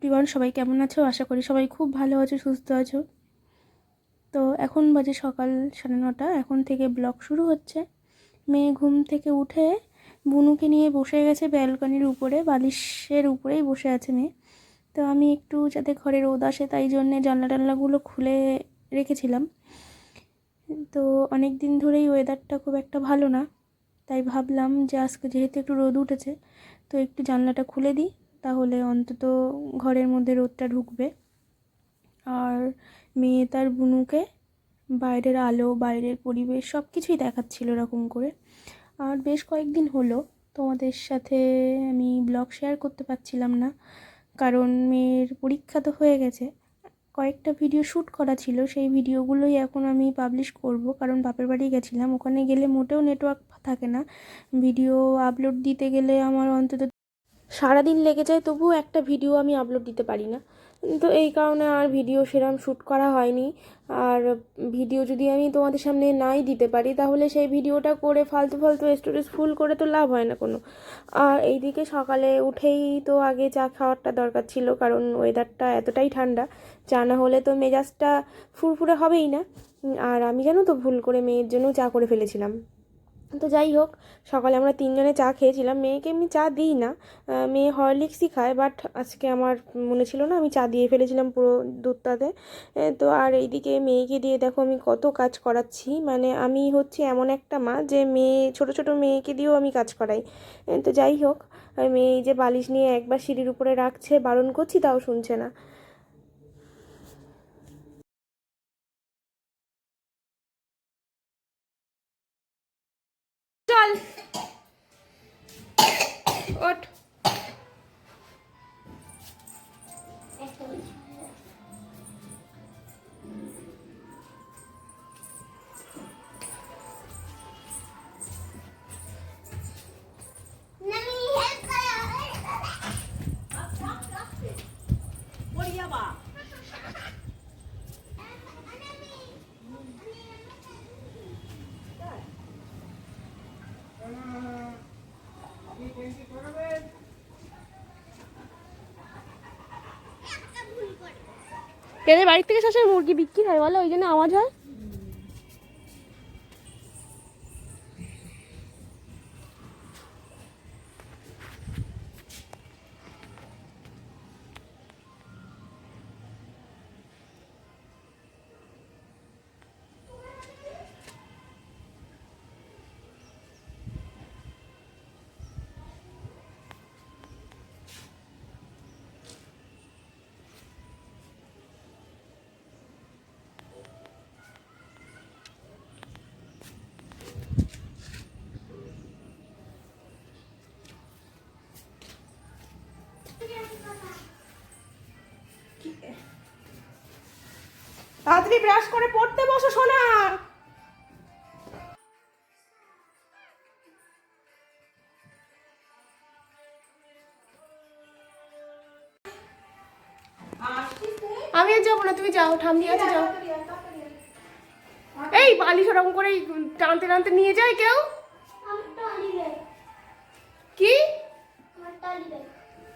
Everyone, সবাই কেমন আছো? আশা করি সবাই খুব ভালো আছো, সুস্থ আছো। তো এখন বাজে সকাল 9:30। এখন থেকে ব্লগ শুরু হচ্ছে। মেয়ে ঘুম থেকে উঠে বুনুকে নিয়ে বসে গেছে ব্যালকনির উপরে, বালিশের উপরেই বসে আছে মেয়ে। তো আমি একটু যাতে ঘরে রোদ আসে তাই জন্যে জানলা টানলাগুলো খুলে রেখেছিলাম। তো অনেক দিন ধরেই ওয়েদারটা খুব একটা ভালো না, তাই ভাবলাম যে আজকে যেহেতু একটু রোদ উঠেছে তো একটু জানলাটা খুলে দিই, তাহলে অন্তত ঘরের মধ্যে রোদটা ঢুকবে। আর মেয়ে তার বুনুকে বাইরের আলো, বাইরের পরিবেশ সব কিছুই দেখাচ্ছিল এরকম করে। আর বেশ কয়েকদিন হলো তোমাদের সাথে আমি ব্লগ শেয়ার করতে পারছিলাম না, কারণ মেয়ের পরীক্ষা তো হয়ে গেছে। কয়েকটা ভিডিও শ্যুট করা ছিল, সেই ভিডিওগুলোই এখন আমি পাবলিশ করব, কারণ বাপের বাড়ি গেছিলাম। ওখানে গেলে মোটেও নেটওয়ার্ক থাকে না, ভিডিও আপলোড দিতে গেলে আমার অন্তত সারাদিন লেগে যায়, তবুও একটা ভিডিও আমি আপলোড দিতে পারি না। তো এই কারণে আর ভিডিও সেরকম শ্যুট করা হয়নি। আর ভিডিও যদি আমি তোমাদের সামনে নাই দিতে পারি তাহলে সেই ভিডিওটা করে ফালতু ফালতু স্টোরেজ ফুল করে তো লাভ হয় না কোনো। আর এইদিকে সকালে উঠেই তো আগে চা খাওয়ারটা দরকার ছিল, কারণ ওয়েদারটা এতটাই ঠান্ডা, চা না হলে তো মেজাজটা ফুরফুরে হবেই না। আর আমি জানো তো ভুল করে মেয়ের জন্য চা করে ফেলেছিলাম। তো যাই হোক, সকালে আমরা তিনজনে চা খেয়েছিলাম। মেয়েকে এমনি চা দিই না, মেয়ে হরলিক্সই খায়, বাট আজকে আমার মনে ছিল না, আমি চা দিয়ে ফেলেছিলাম পুরো দুধটাতে। তো আর এইদিকে মেয়েকে দিয়ে দেখো আমি কত কাজ করাচ্ছি, মানে আমি হচ্ছে এমন একটা মা যে মেয়ে ছোট ছোট মেয়েকে দিয়েও আমি কাজ করাই। তো যাই হোক, মেয়ে এই যে বালিশ নিয়ে একবার সিঁড়ির উপরে রাখছে, বারণ করছি তাও শুনছে না। চল ওঠ। এদের বাড়ির থেকে সবসময় মুরগি বিক্রি হয় বলো, ওই জন্য আওয়াজ হয়। তাড়াতাড়ি ব্রাশ করে পড়তে বসো সোনা। আমি আর যাবো না, তুমি যাও, ঠাম্মি আছে, যাও। এই বালিশ ওরকম করে টানতে টানতে নিয়ে যায় কেউ? কি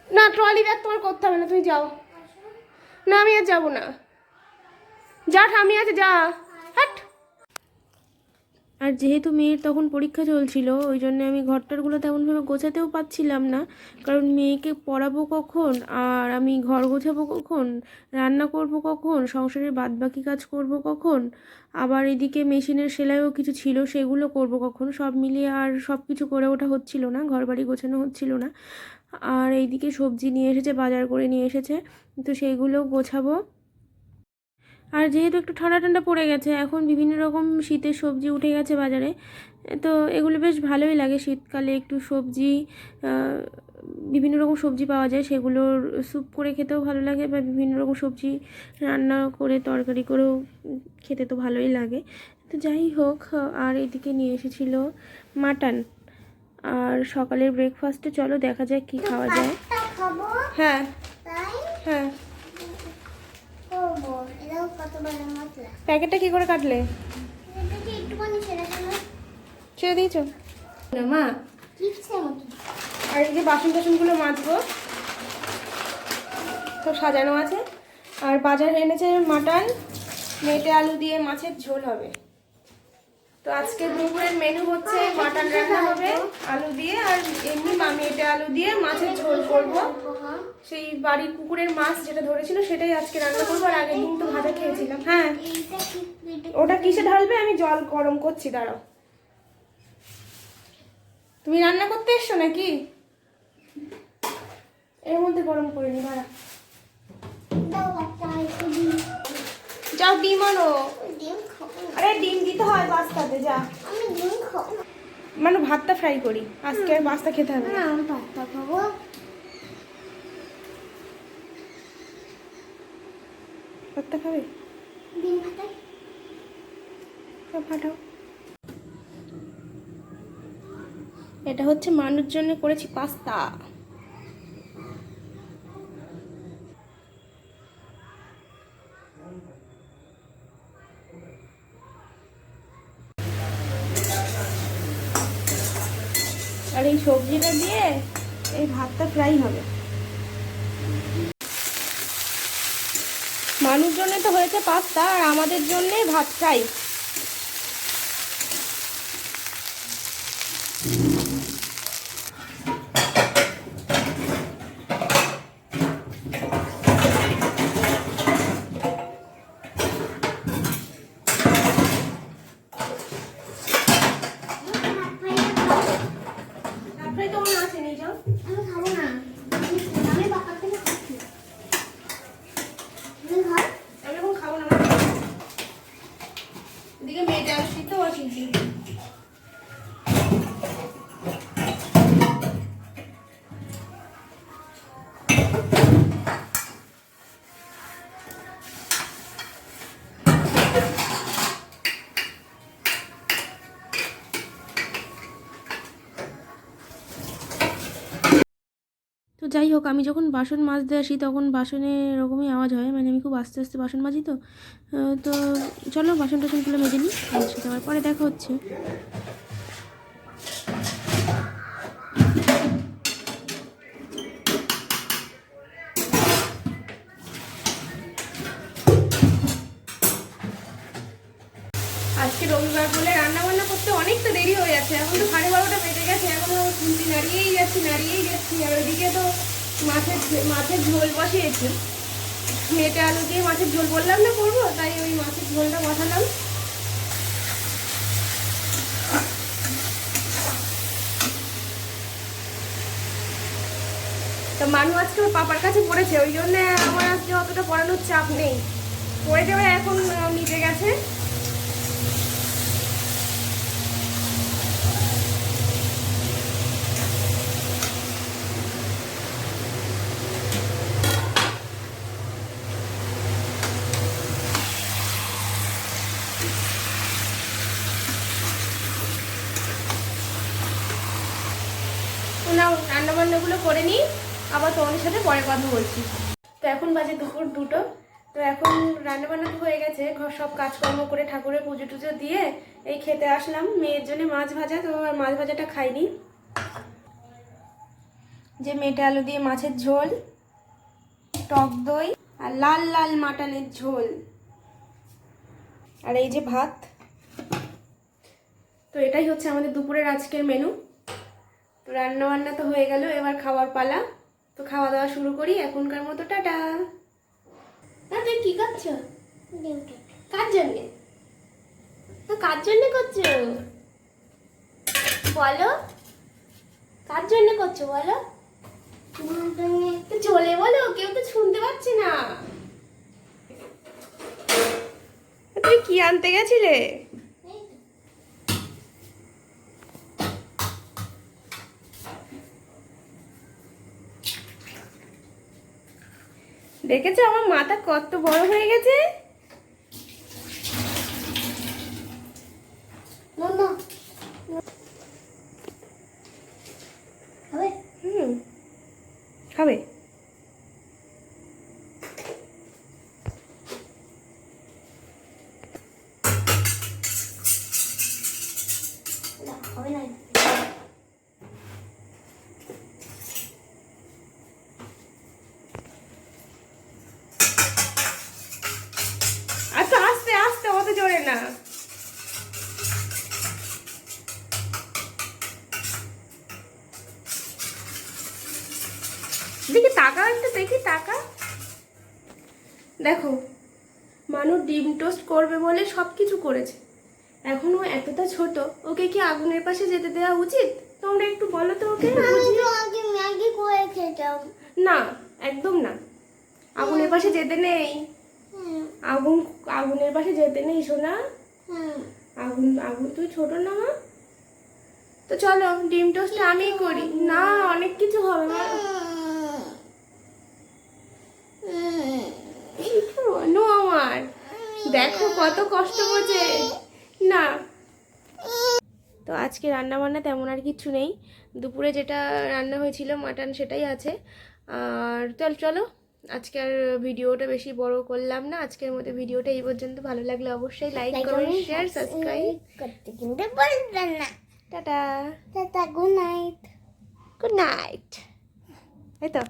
না, ট্রলি ব্যাগ তোমার করতে হবে না, তুমি যাও। না আমি আর যাবো না, যা ঠাম্মি আছে, যা। হাট। আর যেহেতু মেয়ের তখন পরীক্ষা চলছিল, ওই জন্য আমি ঘরটারগুলো তেমনভাবে গোছাতেও পাচ্ছিলাম না, কারণ মেয়েকে পড়াবো কখন, আর আমি ঘর গোছাবো কখন, রান্না করব কখন, সংসারের বাদবাকি কাজ করব কখন, আবার এদিকে মেশিনের সেলাইও কিছু ছিল সেগুলো করব কখন, সব মিলিয়ে আর সব কিছু করে ওঠা হচ্ছিল না, ঘর বাড়ি গোছানো হচ্ছিল না। আর এইদিকে সবজি নিয়ে এসেছে, বাজার করে নিয়ে এসেছে, তো সেইগুলো গোছাবো। আর যেহেতু একটু ঠান্ডা ঠান্ডা পড়ে গেছে, এখন বিভিন্ন রকম শীতের সবজি উঠে গেছে বাজারে, তো এগুলো বেশ ভালোই লাগে। শীতকালে একটু সবজি, বিভিন্ন রকম সবজি পাওয়া যায়, সেগুলোর স্যুপ করে খেতেও ভালো লাগে, বা বিভিন্ন রকম সবজি রান্না করে তরকারি করেও খেতে তো ভালোই লাগে। তো যাই হোক, আর এদিকে নিয়ে এসেছিল মাটন। আর সকালের ব্রেকফাস্টে চলো দেখা যায় কি খাওয়া যায়। হ্যাঁ হ্যাঁ। প্যাকেটটা কি করে কাটলে? ছেড়ে দিয়েছো মা? আর এই যে বাসন টাসনগুলো মাজবো, সব সাজানো আছে। আর বাজার এনেছে মাটন, মেটে আলু দিয়ে মাছের ঝোল হবে। তো আজকে দুপুরের মেনু হচ্ছে মাটন রান্না হবে আলু দিয়ে, আর এমনি মেটে আলু দিয়ে মাছের ঝোল করব। সেই বাড়ির পুকুরের মাছ যেটা ধরেছিল সেটাই আজকে রান্না করবো। আর আগের দিন তো ভাজা খেয়েছিলাম। হ্যাঁ, ওটা কিসে ঢালবে? আমি জল গরম করছি, দাঁড়াও। তুমি রান্না করতে এসছো নাকি? এর মধ্যে গরম করে নি, দাঁড়া। যাও ডিম আনো। আরে ডিম দিতে হয় পাস্তাতে, যা। মানে ভাতটা ফ্রাই করি, আজকে আর পাস্তা খেতে হবে না। আমি পাস্তা খাবো। পাস্তা খাবে? ডিম ফাটাই, সব ফাটাও। এটা হচ্ছে মানুষ জন্য করেছি পাস্তা। আর এই সবজিটা দিয়ে এই ভাতটা ফ্রাই হবে। মানুষ জন্য তো হয়েছে পাস্তা, আর আমাদের জন্য ভাত ফ্রাই। তো যাই হোক, আমি যখন বাসন মাজতে আসি তখন বাসনে এরকমই আওয়াজ হয়, মানে আমি খুব আস্তে আস্তে বাসন মাজি। তো তো চলো বাসন টাসনগুলো মেজে নিই, আমার সাথে আবার পরে দেখা হচ্ছে। আজকে রবিবার বলে রান্না বান্না করতে অনেকটা দেরি হয়ে যাচ্ছে। এখন তো 12:30টা বেজে গেছে, এখনো খুন্তি নাড়িয়েই যাচ্ছি। আর ওইদিকে তো মাছের ঝোল বসিয়েছি। মেটে আলু দিয়ে মাছের ঝোল বললাম না করবো, তাই ওই মাছের ঝোলটা বসালাম। তো মানু আজকে ওর পাপার কাছে পড়েছে, ওই জন্য আমার আজকে অতটা পড়ানোর চাপ নেই। পড়ে দেবে এখন নিতে গেছে। নাও রান্না বান্নাগুলো করে নিই, আবার তোমাদের সাথে পরে কথা বলছি। তো এখন বাজে দুপুর 2টো। তো এখন রান্না বান্না তো হয়ে গেছে, ঘর সব কাজকর্ম করে ঠাকুরের পুজো টুজো দিয়ে এই খেতে আসলাম। মেয়ের জন্য মাছ ভাজা, তো আর মাছ ভাজাটা খাইনি। যে মেটে আলু দিয়ে মাছের ঝোল, টক দই আর লাল লাল মাটনের ঝোল, আর এই যে ভাত। তো এটাই হচ্ছে আমাদের দুপুরের আজকের মেনু। তো রান্না বান্না তো হয়ে গেল, এবার খাওয়ার পালা। তো খাওয়া দাওয়া শুরু করি এখনকার মতো। টাটা। তুই কি করছো? কার জন্যে? কার জন্যে করছো বলো? কার জন্যে করছো বলো? চলে বলো, কেউ তো শুনতে পাচ্ছে না। তুই কি আনতে গেছিলে? দেখেছো আমার মাথা কত বড় হয়ে গেছে? খাবে? না। দেখি টাকা একটা, দেখি টাকা। দেখো, মানুষ ডিম টোস্ট করবে বলে সব কিছু করেছে, এখনো এতটা ছোট, ওকে কি আগুনের পাশে যেতে দেওয়া উচিত? তোমরা একটু বলো তো ওকে। আগে ম্যাগি করে খেতাম। না, একদম না, আগুনের পাশে যেতে নেই। আগুনের পাশে যেতে নেই সোনা। আগুন আগুন, তুই ছোট না মা। তো চলো ডিম টোস্ট আমি করি না, অনেক কিছু হবে মা। নো আমার, দেখো কত কষ্ট করছে না। তো আজকে রান্না বান্না তেমন আর কিছু নেই, দুপুরে যেটা রান্না হয়েছিল মাটন সেটাই আছে। আর চলো আজকে আর ভিডিওটা বেশি বড় করলাম না, আজকের মতো ভিডিওটা এই পর্যন্ত। ভালো লাগলে অবশ্যই লাইক করুন, শেয়ার, সাবস্ক্রাইব করতে কিন্তু বলবেন না। Tata, tata, good night. Good night. এই তো।